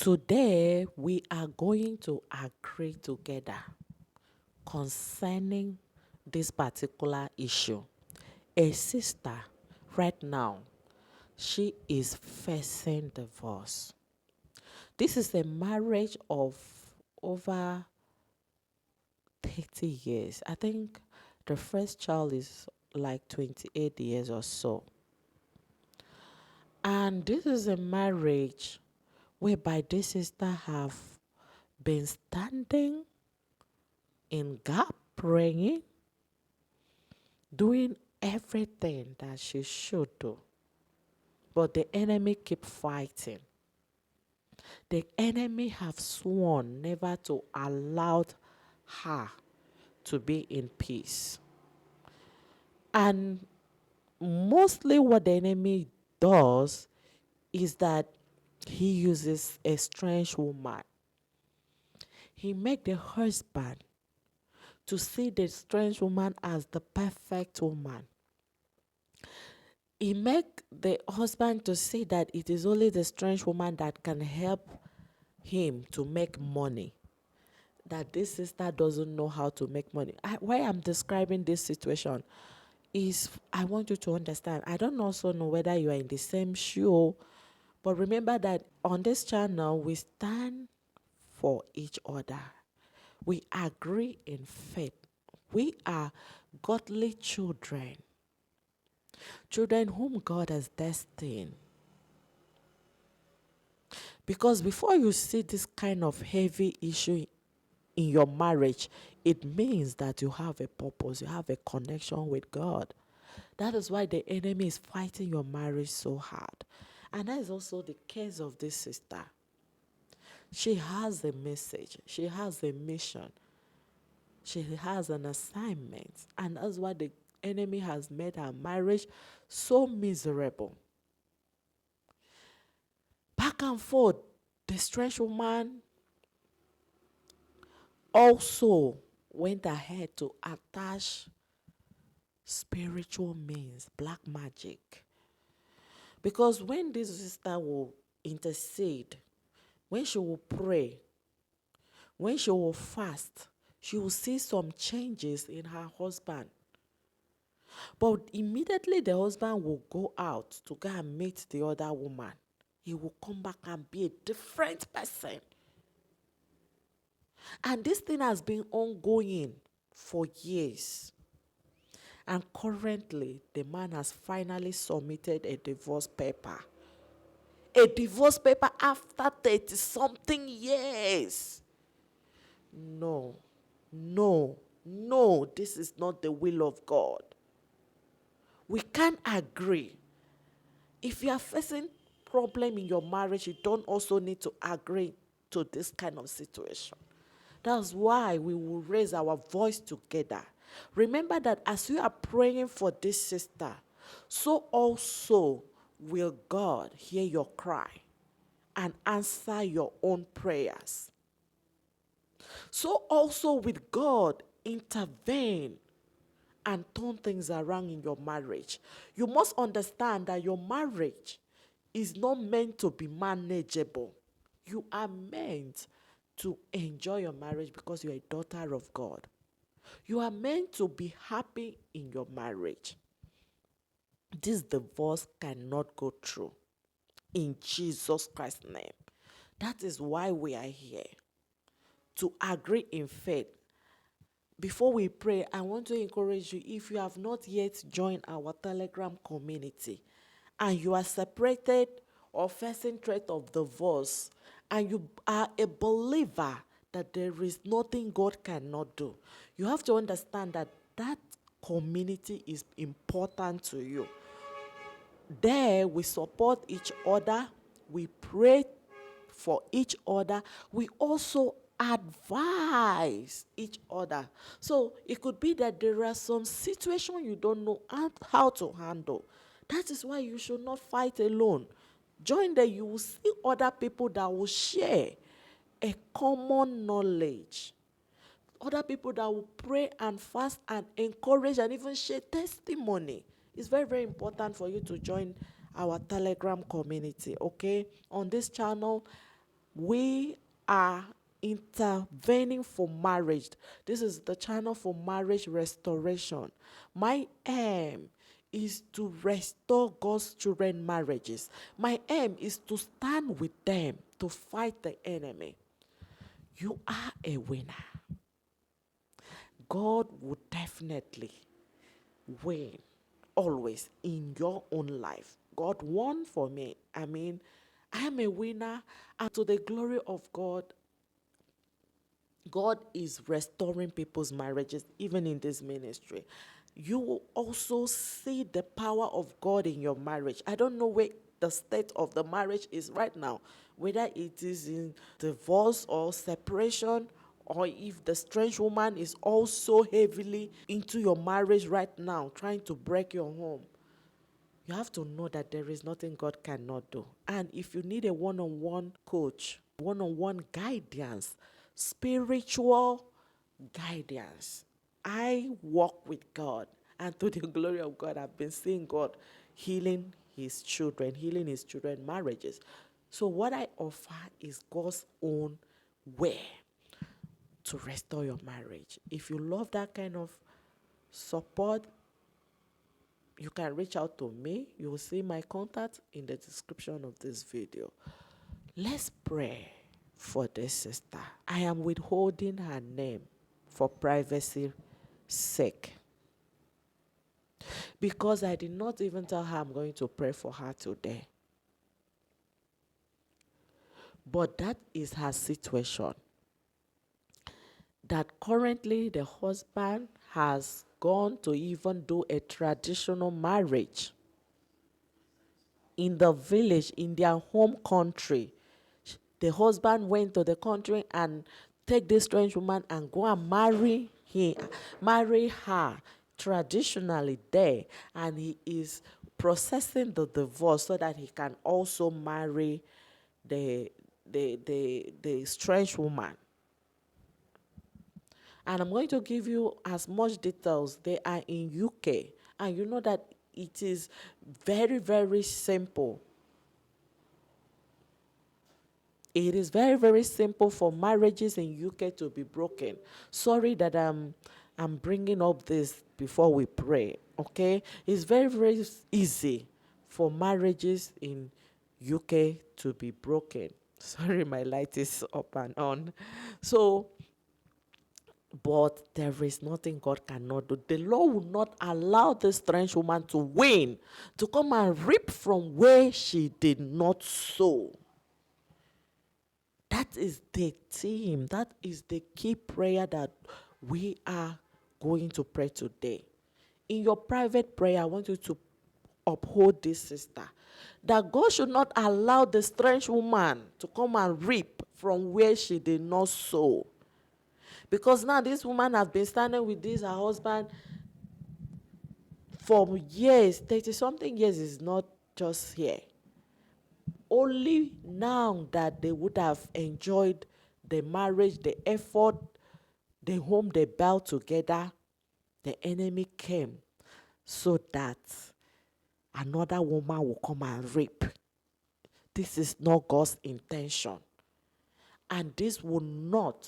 Today, we are going to agree together concerning this particular issue. A sister, right now, she is facing divorce. This is a marriage of over 30 years. I think the first child is like 28 years or so. And this is a marriage whereby this sister have been standing in gap, praying, doing everything that she should do. But the enemy keep fighting. The enemy have sworn never to allow her to be in peace. And mostly what the enemy does is that he uses a strange woman. He make the husband to see the strange woman as the perfect woman. He make the husband to see that it is only the strange woman that can help him to make money. That this sister doesn't know how to make money. Why I'm describing this situation is I want you to understand. I don't also know whether you are in the same shoe, but remember that on this channel, we stand for each other. We agree in faith. We are godly children, children whom God has destined. Because before you see this kind of heavy issue in your marriage, it means that you have a purpose, you have a connection with God. That is why the enemy is fighting your marriage so hard. And that is also the case of this sister. She has a message, she has a mission, she has an assignment. And that's why the enemy has made her marriage so miserable. Back and forth, the strange woman also went ahead to attach spiritual means, black magic. Because when this sister will intercede, when she will pray, when she will fast, she will see some changes in her husband. But immediately the husband will go out to go and meet the other woman. He will come back and be a different person. And this thing has been ongoing for years. And currently, the man has finally submitted a divorce paper. A divorce paper after 30-something years. No, no, this is not the will of God. We can't agree. If you are facing problem in your marriage, you don't also need to agree to this kind of situation. That's why we will raise our voice together. Remember that as you are praying for this sister, so also will God hear your cry and answer your own prayers. So also with God intervene and turn things around in your marriage. You must understand that your marriage is not meant to be manageable. You are meant to enjoy your marriage because you're a daughter of God. You are meant to be happy in your marriage. This divorce cannot go through in Jesus Christ's name. That is why we are here, to agree in faith. Before we pray, I want to encourage you, if you have not yet joined our Telegram community and you are separated or facing threat of divorce and you are a believer that there is nothing God cannot do, you have to understand that that community is important to you. There we support each other, we pray for each other, we also advise each other. So it could be that there are some situations you don't know how to handle. That is why you should not fight alone. Join there, you will see other people that will share a common knowledge. Other people that will pray and fast and encourage and even share testimony. It's very, very important for you to join our Telegram community, okay? On this channel, We are intervening for marriage. This is the channel for marriage restoration. My aim is to restore God's children marriages. My aim is to stand with them to fight the enemy. You are a winner. God will definitely win always in your own life. God won for me. I am a winner, and to the glory of God, God is restoring people's marriages, even in this ministry. You will also see the power of God in your marriage. I don't know where the state of the marriage is right now, whether it is in divorce or separation, or if the strange woman is also heavily into your marriage right now, trying to break your home. You have to know that there is nothing God cannot do. And if you need a one-on-one coach, one-on-one guidance, spiritual guidance, I walk with God. And to the glory of God, I've been seeing God healing his children marriages. So what I offer is God's own way to restore your marriage. If you love that kind of support, you can reach out to me. You will see my contact in the description of this video. Let's pray for this sister. I am withholding her name for privacy sake, because I did not even tell her I'm going to pray for her today. But that is her situation. That currently the husband has gone to even do a traditional marriage in the village, in their home country. The husband went to the country and take this strange woman and go and marry her traditionally there, and he is processing the divorce so that he can also marry the strange woman. And I'm going to give you as much details. They are in UK, and you know that it is very, very simple. It is very, very simple for marriages in UK to be broken. Sorry that I'm bringing up this before we pray, okay? It's very, very easy for marriages in UK to be broken. Sorry, my light is up and on. So, but there is nothing God cannot do. The Lord will not allow this strange woman to win, to come and reap from where she did not sow. That is the theme. That is the key prayer that we are going to pray today. In your private prayer, I want you to uphold this sister. That God should not allow the strange woman to come and reap from where she did not sow. Because now this woman has been standing with her husband for years. 30-something years is not just here. Only now that they would have enjoyed the marriage, the effort, the home they built together, the enemy came so that another woman will come and rape. This is not God's intention. And this will not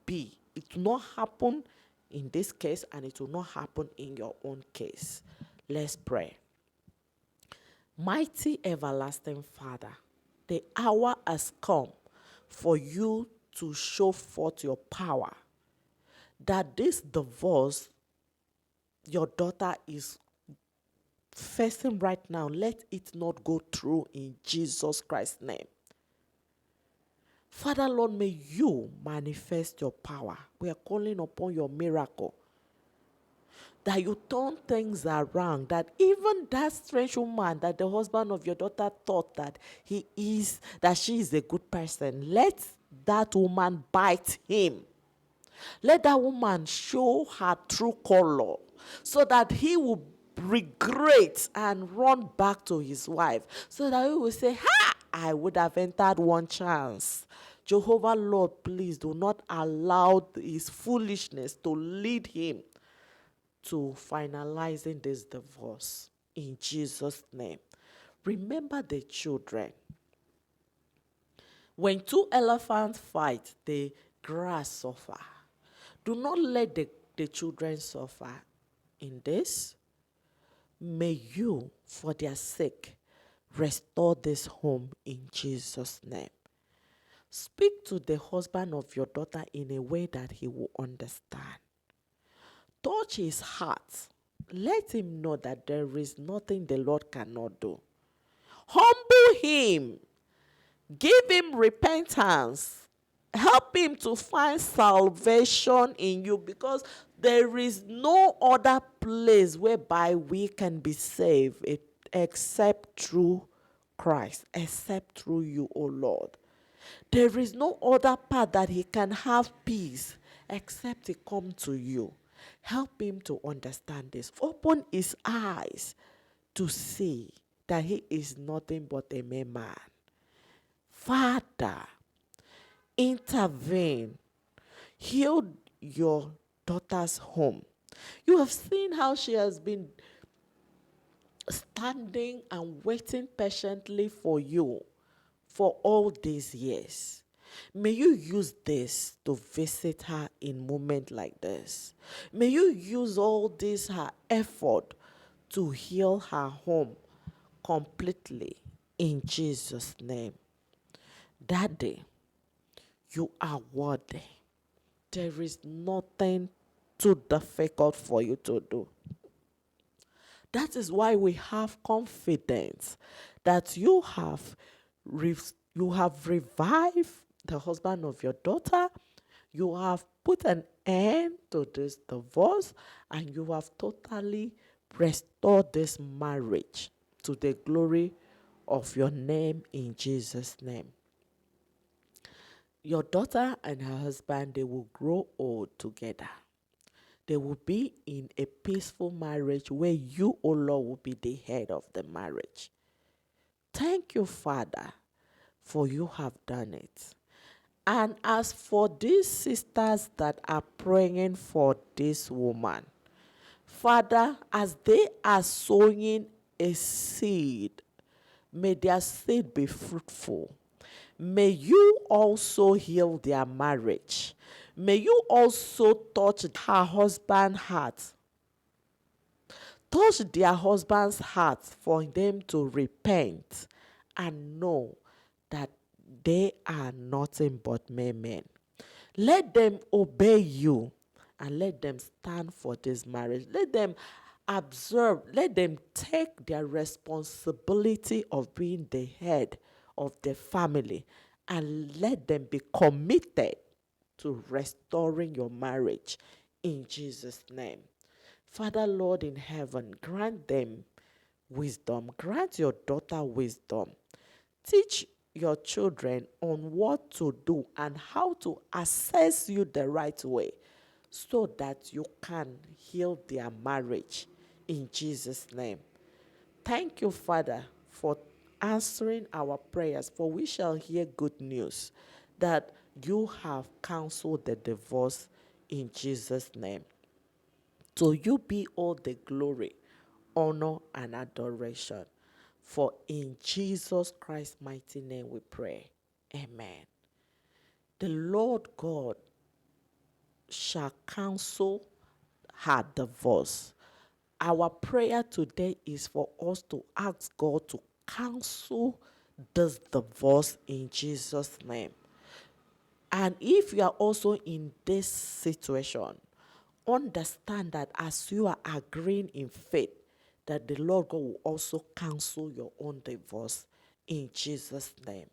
be. It will not happen in this case, and it will not happen in your own case. Let's pray. Mighty everlasting Father, the hour has come for you to show forth your power, that this divorce your daughter is facing right now, let it not go through in Jesus Christ's name. Father, Lord, may you manifest your power. We are calling upon your miracle, that you turn things around, that even that strange woman that the husband of your daughter thought that she is a good person, let that woman bite him. Let that woman show her true color, so that he will regret and run back to his wife, so that he will say, "Ha! I would have entered one chance." Jehovah, Lord, please do not allow his foolishness to lead him to finalizing this divorce. In Jesus' name. Remember the children. When two elephants fight, the grass suffer. Do not let the children suffer in this. May you, for their sake, restore this home in Jesus' name. Speak to the husband of your daughter in a way that he will understand. Touch his heart. Let him know that there is nothing the Lord cannot do. Humble him. Give him repentance. Help him to find salvation in you, because there is no other place whereby we can be saved except through Christ, except through you, O Lord. There is no other path that he can have peace except he come to you. Help him to understand this. Open his eyes to see that he is nothing but a mere man. Father, intervene. Heal your daughter's home. You have seen how she has been standing and waiting patiently for you for all these years. May you use this to visit her in moments like this. May you use all this, her effort, to heal her home completely in Jesus' name. Daddy, you are worthy. There is nothing too difficult for you to do. That is why we have confidence that you have revived the husband of your daughter. You have put an end to this divorce, and you have totally restored this marriage to the glory of your name in Jesus' name. Your daughter and her husband, they will grow old together. They will be in a peaceful marriage where you, O Lord, will be the head of the marriage. Thank you, Father, for you have done it. And as for these sisters that are praying for this woman, Father, as they are sowing a seed, may their seed be fruitful. May you also heal their marriage. May you also touch her husband's heart. Touch their husband's heart for them to repent and know that they are nothing but mere men. Let them obey you and let them stand for this marriage. Let them observe, let them take their responsibility of being the head of the family, and let them be committed to restoring your marriage in Jesus' name. Father, Lord in heaven, grant them wisdom. Grant your daughter wisdom. Teach your children on what to do and how to assess you the right way, so that you can heal their marriage in Jesus' name. Thank you, Father, for answering our prayers, for we shall hear good news that you have counseled the divorce in Jesus' name. To you be all the glory, honor, and adoration. For in Jesus Christ's mighty name we pray. Amen. The Lord God shall counsel her divorce. Our prayer today is for us to ask God to counsel this divorce in Jesus' name. And if you are also in this situation, understand that as you are agreeing in faith, that the Lord God will also counsel your own divorce in Jesus' name.